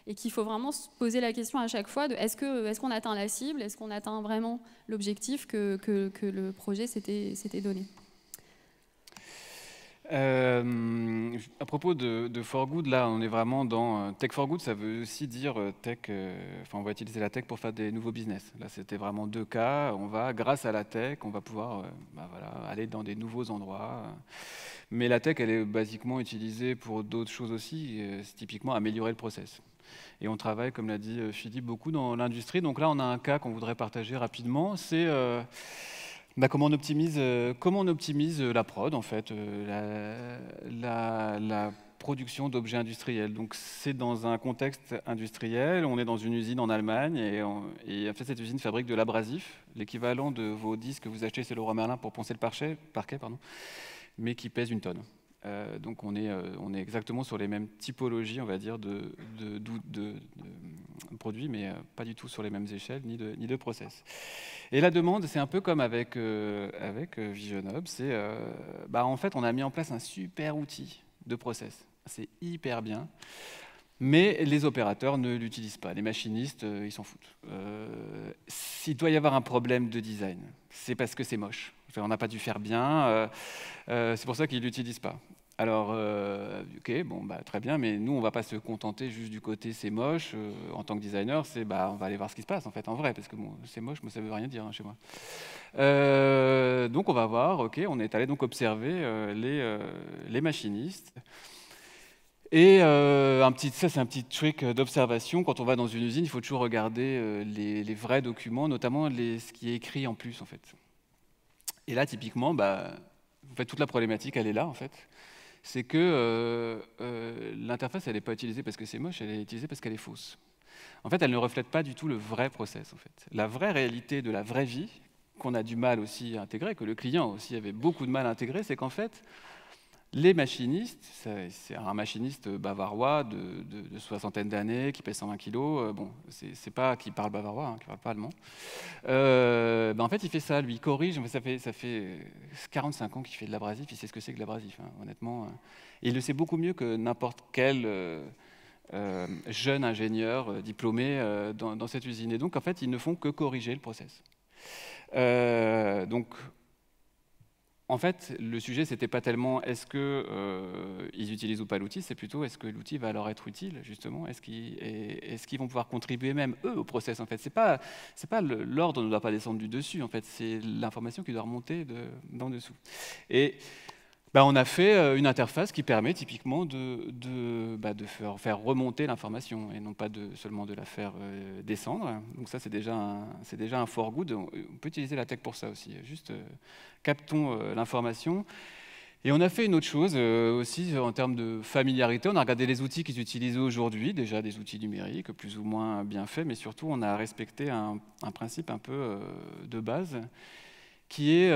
et qu'il faut vraiment se poser la question à chaque fois de est-ce qu'on atteint la cible, est-ce qu'on atteint vraiment l'objectif que le projet s'était donné. À propos de for good, là, on est vraiment dans tech for good. Ça veut aussi dire tech. On va utiliser la tech pour faire des nouveaux business. Là, c'était vraiment deux cas. Grâce à la tech, on va pouvoir aller dans des nouveaux endroits. Mais la tech, elle est basiquement utilisée pour d'autres choses aussi. C'est typiquement améliorer le process. Et on travaille, comme l'a dit Philippe, beaucoup dans l'industrie. Donc là, on a un cas qu'on voudrait partager rapidement. C'est comment on optimise la prod, en fait, la production d'objets industriels. Donc c'est dans un contexte industriel, on est dans une usine en Allemagne, et en fait cette usine fabrique de l'abrasif, l'équivalent de vos disques que vous achetez chez Leroy Merlin pour poncer le parquet, mais qui pèse 1 tonne. Donc on est exactement sur les mêmes typologies, on va dire, de produits, mais pas du tout sur les mêmes échelles, ni de process. Et la demande, c'est un peu comme avec VisionHub, c'est en fait on a mis en place un super outil de process, c'est hyper bien, mais les opérateurs ne l'utilisent pas, les machinistes, ils s'en foutent. S'il doit y avoir un problème de design, c'est parce que c'est moche. Enfin, on n'a pas dû faire bien, c'est pour ça qu'ils ne l'utilisent pas. Alors, ok, très bien, mais nous, on ne va pas se contenter juste du côté c'est moche. En tant que designer, on va aller voir ce qui se passe, en fait, en vrai, parce que c'est moche, mais ça ne veut rien dire chez moi. Donc, on va voir, ok, on est allé donc observer les machinistes. Et ça, c'est un petit trick d'observation. Quand on va dans une usine, il faut toujours regarder les vrais documents, notamment ce qui est écrit en plus, en fait. Et là, typiquement, en fait, toute la problématique, elle est là, en fait. C'est que l'interface, elle n'est pas utilisée parce que c'est moche, elle est utilisée parce qu'elle est fausse. En fait, elle ne reflète pas du tout le vrai process, en fait. La vraie réalité de la vraie vie, qu'on a du mal aussi à intégrer, que le client aussi avait beaucoup de mal à intégrer, c'est qu'en fait, Les machinistes, c'est un machiniste bavarois de soixantaine d'années qui pèse 120 kilos. Bon, c'est pas qui parle bavarois, hein, qui parle pas allemand. En fait, il fait ça, lui, il corrige. Ça fait 45 ans qu'il fait de l'abrasif. Il sait ce que c'est que l'abrasif, hein, honnêtement. Et il le sait beaucoup mieux que n'importe quel jeune ingénieur diplômé dans cette usine. Et donc, en fait, ils ne font que corriger le process. Donc, en fait, le sujet, c'était pas tellement est-ce qu'ils utilisent ou pas l'outil, c'est plutôt est-ce que l'outil va leur être utile, justement, est-ce qu'ils vont pouvoir contribuer même, eux, au process, en fait. C'est pas l'ordre ne doit pas descendre du dessus, en fait, c'est l'information qui doit remonter d'en dessous. Et on a fait une interface qui permet typiquement de faire remonter l'information et non pas seulement de la faire descendre. Donc ça, c'est déjà un for good. On peut utiliser la tech pour ça aussi. Juste captons l'information. Et on a fait une autre chose aussi en termes de familiarité. On a regardé les outils qu'ils utilisent aujourd'hui, déjà des outils numériques plus ou moins bien faits, mais surtout on a respecté un principe un peu de base qui est,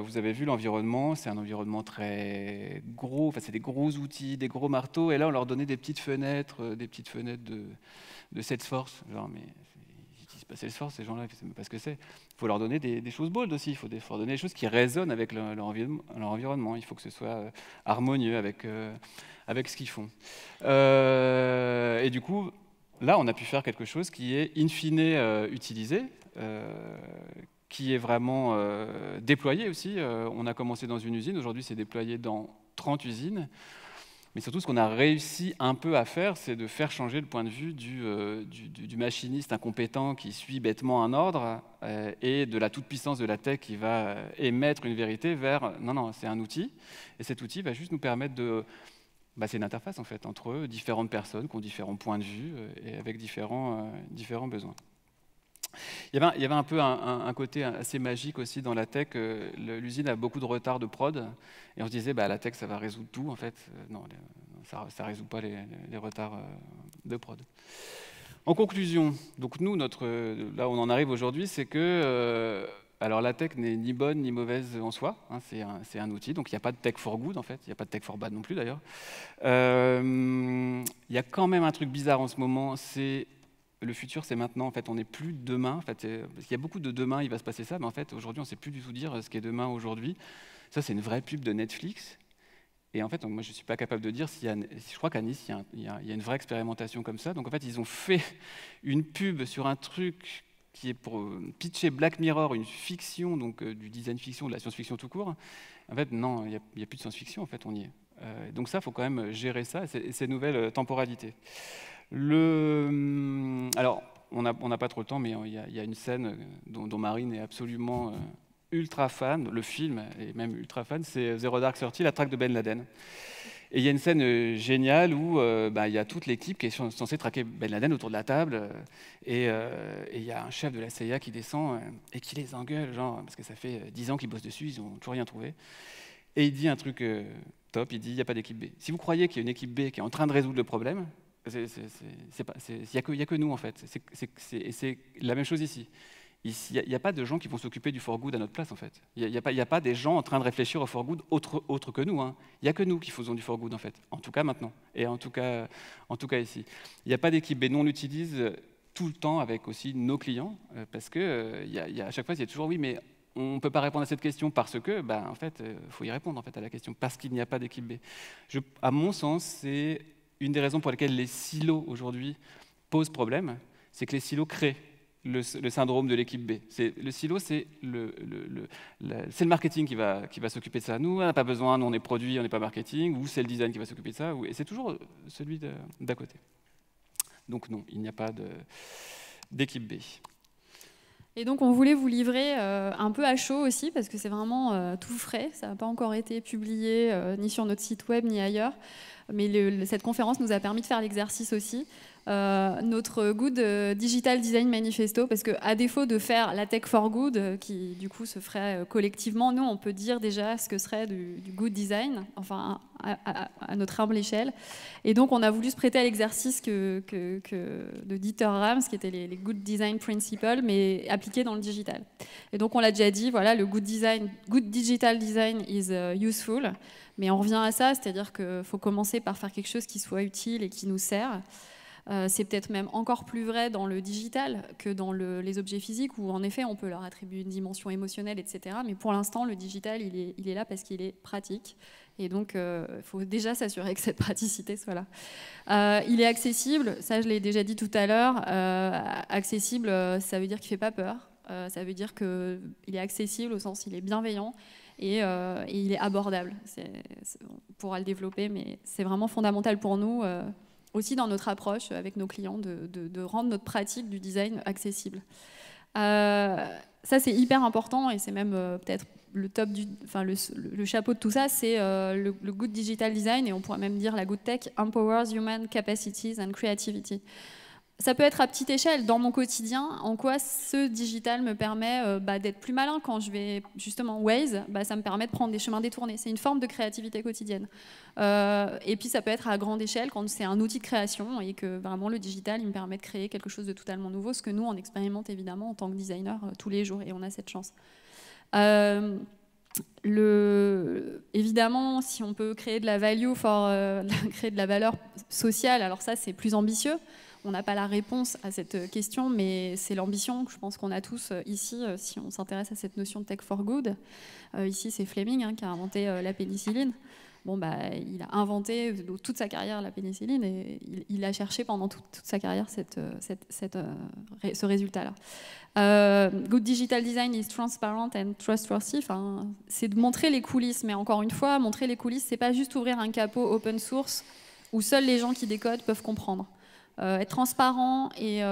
vous avez vu l'environnement, c'est un environnement très gros, enfin c'est des gros outils, des gros marteaux, et là on leur donnait des petites fenêtres de Salesforce, genre mais ils n'utilisent pas Salesforce ces gens-là, ils ne savent même pas ce que c'est. Il faut leur donner des choses bold aussi, il faut leur donner des choses qui résonnent avec leur environnement, il faut que ce soit harmonieux avec ce qu'ils font. Et du coup, là on a pu faire quelque chose qui est in fine utilisé, qui est vraiment déployé aussi. On a commencé dans une usine, aujourd'hui c'est déployé dans 30 usines. Mais surtout, ce qu'on a réussi un peu à faire, c'est de faire changer le point de vue du machiniste incompétent qui suit bêtement un ordre et de la toute-puissance de la tech qui va émettre une vérité vers non, c'est un outil. Et cet outil va juste nous permettre de... c'est une interface en fait entre différentes personnes qui ont différents points de vue et avec différents besoins. Il y avait un peu un côté assez magique aussi dans la tech. L'usine a beaucoup de retard de prod. Et on se disait, la tech, ça va résoudre tout. En fait, non, ça ne résout pas les retards de prod. En conclusion, donc nous, là où on en arrive aujourd'hui, c'est que alors la tech n'est ni bonne ni mauvaise en soi. Hein, c'est un outil. Donc il n'y a pas de tech for good, en fait. Il n'y a pas de tech for bad non plus, d'ailleurs. Il y a quand même un truc bizarre en ce moment, c'est... Le futur, c'est maintenant. En fait, on n'est plus demain. En fait, parce qu'il y a beaucoup de demain, il va se passer ça, mais en fait, aujourd'hui, on ne sait plus du tout dire ce qu'est demain aujourd'hui. Ça, c'est une vraie pub de Netflix. Et en fait, moi, je ne suis pas capable de dire je crois qu'à Nice, il y a une vraie expérimentation comme ça. Donc, en fait, ils ont fait une pub sur un truc qui est pour pitcher Black Mirror, une fiction, donc du design fiction, de la science-fiction tout court. En fait, non, il n'y a plus de science-fiction. En fait, on y est. Donc ça, il faut quand même gérer ça, ces nouvelles temporalités. Alors, on n'a pas trop le temps, mais il y a une scène dont Marine est absolument ultra fan. Le film est même ultra fan, c'est Zero Dark Thirty, la traque de Ben Laden. Et il y a une scène géniale où il y a toute l'équipe qui est censée traquer Ben Laden autour de la table. Et il y a un chef de la CIA qui descend et qui les engueule, genre, parce que ça fait 10 ans qu'ils bossent dessus, ils n'ont toujours rien trouvé. Et il dit un truc top, il dit il n'y a pas d'équipe B. Si vous croyez qu'il y a une équipe B qui est en train de résoudre le problème, il n'y a que nous, en fait. C'est la même chose ici. Il n'y a pas de gens qui vont s'occuper du for good à notre place, en fait. Il n'y a pas des gens en train de réfléchir au for good autre que nous. Hein. Il n'y a que nous qui faisons du for good, en fait. En tout cas, maintenant. Et en tout cas ici. Il n'y a pas d'équipe B. Nous, on l'utilise tout le temps avec aussi nos clients, parce que à chaque fois, il y a toujours oui, mais on ne peut pas répondre à cette question parce que, en fait, il faut y répondre en fait, à la question, parce qu'il n'y a pas d'équipe B. À mon sens, c'est une des raisons pour lesquelles les silos aujourd'hui posent problème, c'est que les silos créent le syndrome de l'équipe B. Le silo, c'est le marketing qui va s'occuper de ça. Nous, on n'a pas besoin, nous on est produit, on n'est pas marketing, ou c'est le design qui va s'occuper de ça, et c'est toujours celui d'à côté. Donc non, il n'y a pas d'équipe B. Et donc on voulait vous livrer un peu à chaud aussi, parce que c'est vraiment tout frais, ça n'a pas encore été publié ni sur notre site web ni ailleurs, mais cette conférence nous a permis de faire l'exercice aussi. notre Good Digital Design Manifesto, parce qu'à défaut de faire la Tech for Good, qui du coup se ferait collectivement, nous on peut dire déjà ce que serait du Good Design, enfin à notre humble échelle. Et donc on a voulu se prêter à l'exercice de Dieter Rams, qui étaient les Good Design Principles, mais appliqués dans le digital. Et donc on l'a déjà dit, voilà, le Good Digital Design is useful, mais on revient à ça, c'est-à-dire qu'il faut commencer par faire quelque chose qui soit utile et qui nous sert. C'est peut-être même encore plus vrai dans le digital que dans les objets physiques, où en effet on peut leur attribuer une dimension émotionnelle, etc. Mais pour l'instant, le digital, il est là parce qu'il est pratique. Et donc, il faut déjà s'assurer que cette praticité soit là. Il est accessible, ça je l'ai déjà dit tout à l'heure. Accessible, ça veut dire qu'il ne fait pas peur. Ça veut dire qu'il est accessible au sens il est bienveillant et il est abordable. On pourra le développer, mais c'est vraiment fondamental pour nous. Aussi dans notre approche avec nos clients, de rendre notre pratique du design accessible. Ça, c'est hyper important et c'est même peut-être le top le chapeau de tout ça, c'est le Good Digital Design, et on pourrait même dire la Good Tech empowers human capacities and creativity. Ça peut être à petite échelle, dans mon quotidien, en quoi ce digital me permet d'être plus malin quand je vais, justement, Waze, ça me permet de prendre des chemins détournés. C'est une forme de créativité quotidienne. Et puis ça peut être à grande échelle, quand c'est un outil de création et que vraiment le digital, il me permet de créer quelque chose de totalement nouveau, ce que nous, on expérimente évidemment en tant que designer tous les jours, et on a cette chance. Évidemment, si on peut créer de la value, créer de la valeur sociale, alors ça, c'est plus ambitieux. On n'a pas la réponse à cette question, mais c'est l'ambition que je pense qu'on a tous ici, si on s'intéresse à cette notion de Tech for Good. Ici, c'est Fleming qui a inventé la pénicilline. Bon, il a inventé toute sa carrière la pénicilline, et il a cherché pendant toute sa carrière ce résultat-là. Good Digital Design is transparent and trustworthy. C'est de montrer les coulisses, mais encore une fois, montrer les coulisses, c'est pas juste ouvrir un capot open source où seuls les gens qui décodent peuvent comprendre. Être transparent et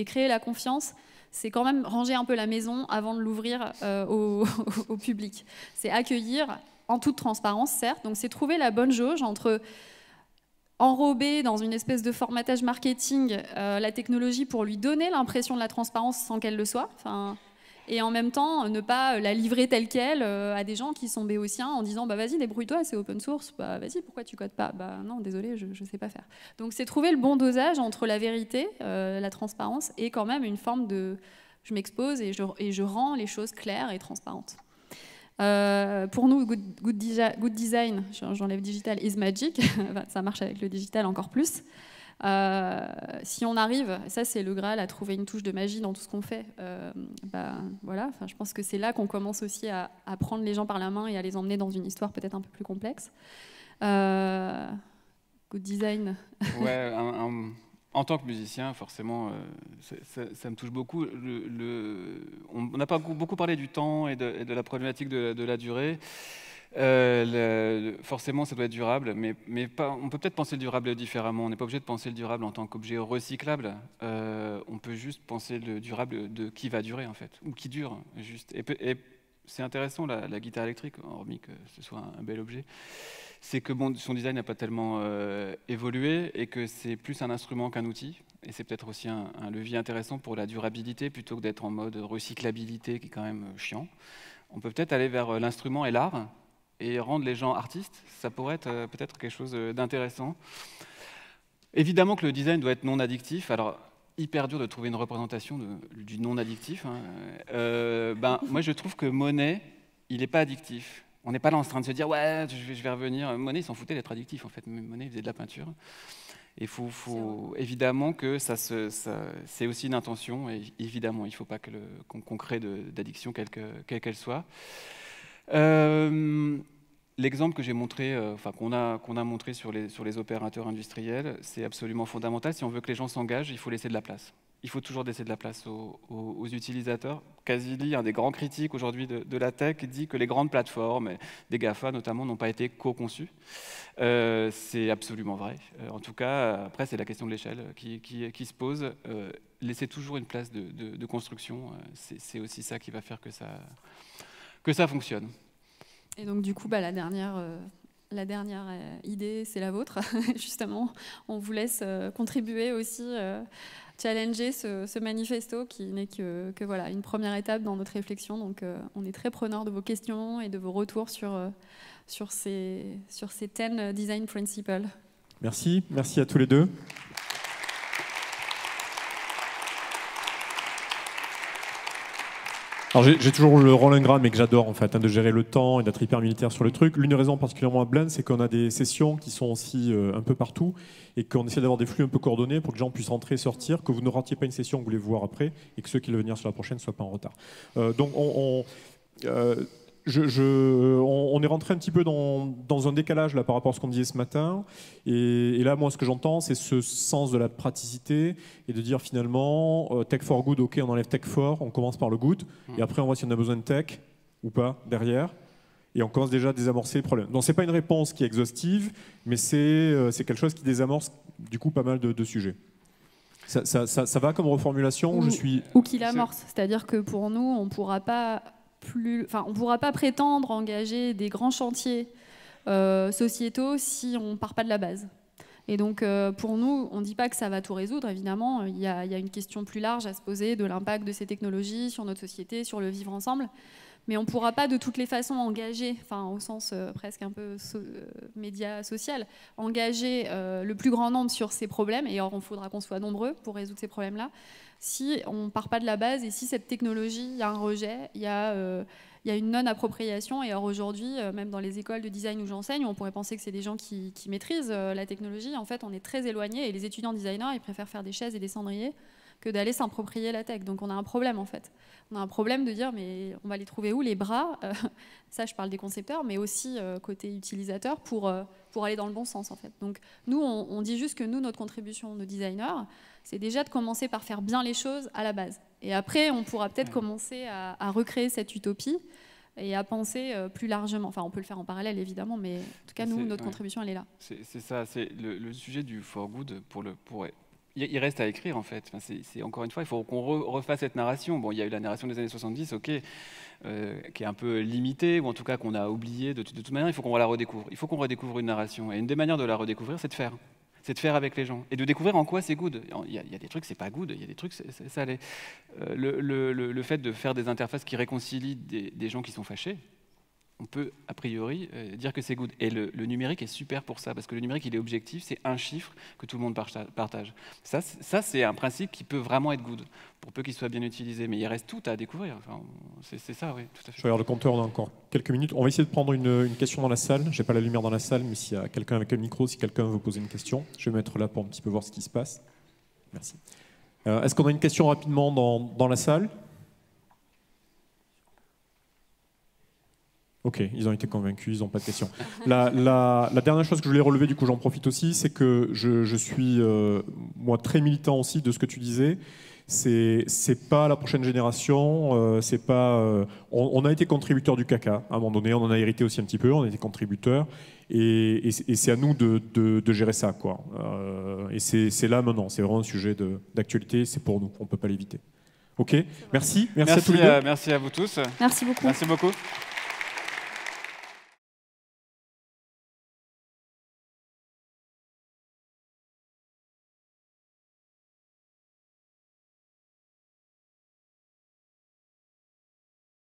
créer la confiance, c'est quand même ranger un peu la maison avant de l'ouvrir au public. C'est accueillir en toute transparence, certes. Donc c'est trouver la bonne jauge entre enrober dans une espèce de formatage marketing la technologie pour lui donner l'impression de la transparence sans qu'elle le soit. Et en même temps, ne pas la livrer telle qu'elle à des gens qui sont béotiens en disant vas-y, débrouille-toi, c'est open source, vas-y, pourquoi tu codes pas? Non, désolé, je ne sais pas faire. Donc c'est trouver le bon dosage entre la vérité, la transparence, et quand même une forme de je m'expose et je rends les choses claires et transparentes. Pour nous, good design, j'enlève digital, is magic. Ça marche avec le digital encore plus. Si on arrive, ça c'est le Graal, à trouver une touche de magie dans tout ce qu'on fait, voilà, je pense que c'est là qu'on commence aussi à prendre les gens par la main et à les emmener dans une histoire peut-être un peu plus complexe. Good design. Ouais, en tant que musicien, forcément, ça me touche beaucoup. On n'a pas beaucoup parlé du temps et de la problématique de la durée. Forcément, ça doit être durable, mais on peut peut-être penser le durable différemment. On n'est pas obligé de penser le durable en tant qu'objet recyclable. On peut juste penser le durable de qui va durer, en fait, ou qui dure, juste. Et c'est intéressant, la guitare électrique, hormis que ce soit un bel objet, c'est que son design n'a pas tellement évolué et que c'est plus un instrument qu'un outil. Et c'est peut-être aussi un levier intéressant pour la durabilité, plutôt que d'être en mode recyclabilité, qui est quand même chiant. On peut peut-être aller vers l'instrument et l'art, et rendre les gens artistes. Ça pourrait être peut-être quelque chose d'intéressant. Évidemment que le design doit être non addictif. Alors, hyper dur de trouver une représentation du non addictif. Moi, je trouve que Monet, il n'est pas addictif. On n'est pas là en train de se dire ouais, je vais revenir. Monet, il s'en foutait d'être addictif, en fait. Monet, il faisait de la peinture. Et il faut évidemment que c'est aussi une intention. Et évidemment, il ne faut pas qu'on crée d'addiction, quelle qu'elle soit. L'exemple que j'ai montré, qu'on a montré sur les opérateurs industriels, c'est absolument fondamental. Si on veut que les gens s'engagent, il faut laisser de la place. Il faut toujours laisser de la place aux utilisateurs. Kazili, un des grands critiques aujourd'hui de la tech, dit que les grandes plateformes, des GAFA notamment, n'ont pas été co-conçues. C'est absolument vrai. En tout cas, après, c'est la question de l'échelle qui se pose. Laisser toujours une place de construction, c'est aussi ça qui va faire que ça fonctionne. Et donc du coup, la dernière la dernière idée, c'est la vôtre. Justement, on vous laisse contribuer aussi, challenger ce manifesto qui n'est que voilà, une première étape dans notre réflexion. Donc, on est très preneur de vos questions et de vos retours sur ces 10 design principles. Merci à tous les deux. Alors j'ai toujours le rôle ingrat, mais que j'adore en fait, de gérer le temps et d'être hyper militaire sur le truc. L'une des raisons particulièrement à Blend, c'est qu'on a des sessions qui sont aussi un peu partout et qu'on essaie d'avoir des flux un peu coordonnés pour que les gens puissent rentrer et sortir, que vous ne ratiez pas une session que vous voulez voir après et que ceux qui veulent venir sur la prochaine ne soient pas en retard. Donc on est rentré un petit peu dans un décalage là, par rapport à ce qu'on disait ce matin. Et là, moi, ce que j'entends, c'est ce sens de la praticité et de dire finalement, tech for good, ok, on enlève tech for, on commence par le good, et après on voit si on a besoin de tech ou pas derrière. Et on commence déjà à désamorcer les problèmes. Donc, ce n'est pas une réponse qui est exhaustive, mais c'est quelque chose qui désamorce du coup pas mal de sujets. Ça va comme reformulation ou qui l'amorce. C'est-à-dire que pour nous, on ne pourra pas prétendre engager des grands chantiers sociétaux si on ne part pas de la base. Et donc, pour nous, on ne dit pas que ça va tout résoudre, évidemment. Il y a une question plus large à se poser de l'impact de ces technologies sur notre société, sur le vivre ensemble. Mais on ne pourra pas de toutes les façons engager, au sens presque un peu média social, engager le plus grand nombre sur ces problèmes. Et or, il faudra qu'on soit nombreux pour résoudre ces problèmes-là. Si on ne part pas de la base et si cette technologie, il y a un rejet, il y a une non-appropriation. Et or aujourd'hui, même dans les écoles de design où j'enseigne, on pourrait penser que c'est des gens qui maîtrisent la technologie. En fait, on est très éloignés et les étudiants designers, ils préfèrent faire des chaises et des cendriers que d'aller s'approprier la tech. Donc on a un problème en fait. On a un problème de dire mais on va les trouver où les bras ça je parle des concepteurs, mais aussi côté utilisateur pour aller dans le bon sens en fait. Donc nous on dit juste que nous, notre contribution de designer, c'est déjà de commencer par faire bien les choses à la base. Et après on pourra peut-être commencer à recréer cette utopie et à penser plus largement. Enfin on peut le faire en parallèle évidemment, mais en tout cas nous, notre contribution elle est là. C'est ça, c'est le sujet du for good il reste à écrire en fait. C'est encore une fois, il faut qu'on refasse cette narration. Bon, il y a eu la narration des années 70, ok, qui est un peu limitée, ou en tout cas qu'on a oubliée de toute manière. Il faut qu'on la redécouvre. Il faut qu'on redécouvre une narration. Et une des manières de la redécouvrir, c'est de faire. C'est de faire avec les gens. Et de découvrir en quoi c'est good. Il y a des trucs, c'est pas good. Il y a des trucs, ça l'est. Le fait de faire des interfaces qui réconcilient des gens qui sont fâchés, on peut a priori dire que c'est good. Et le numérique est super pour ça, parce que le numérique, il est objectif, c'est un chiffre que tout le monde partage. Ça c'est un principe qui peut vraiment être good, pour peu qu'il soit bien utilisé. Mais il reste tout à découvrir. Enfin, c'est ça, oui, tout à fait. Je regarde le compteur, on a encore quelques minutes. On va essayer de prendre une question dans la salle. Je n'ai pas la lumière dans la salle, mais s'il y a quelqu'un avec un micro, si quelqu'un veut poser une question, je vais me mettre là pour un petit peu voir ce qui se passe. Merci. Est-ce qu'on a une question rapidement dans la salle ? Ok, ils ont été convaincus, ils n'ont pas de questions. La dernière chose que je voulais relever, du coup j'en profite aussi, c'est que je suis moi très militant aussi de ce que tu disais. C'est pas la prochaine génération, c'est pas. On a été contributeurs du caca à un moment donné, on en a hérité aussi un petit peu, on a été contributeurs, et c'est à nous de gérer ça, quoi. Et c'est là maintenant, c'est vraiment un sujet d'actualité, c'est pour nous, on peut pas l'éviter. Ok, merci à tous les deux. Merci à vous tous. Merci beaucoup. Merci beaucoup.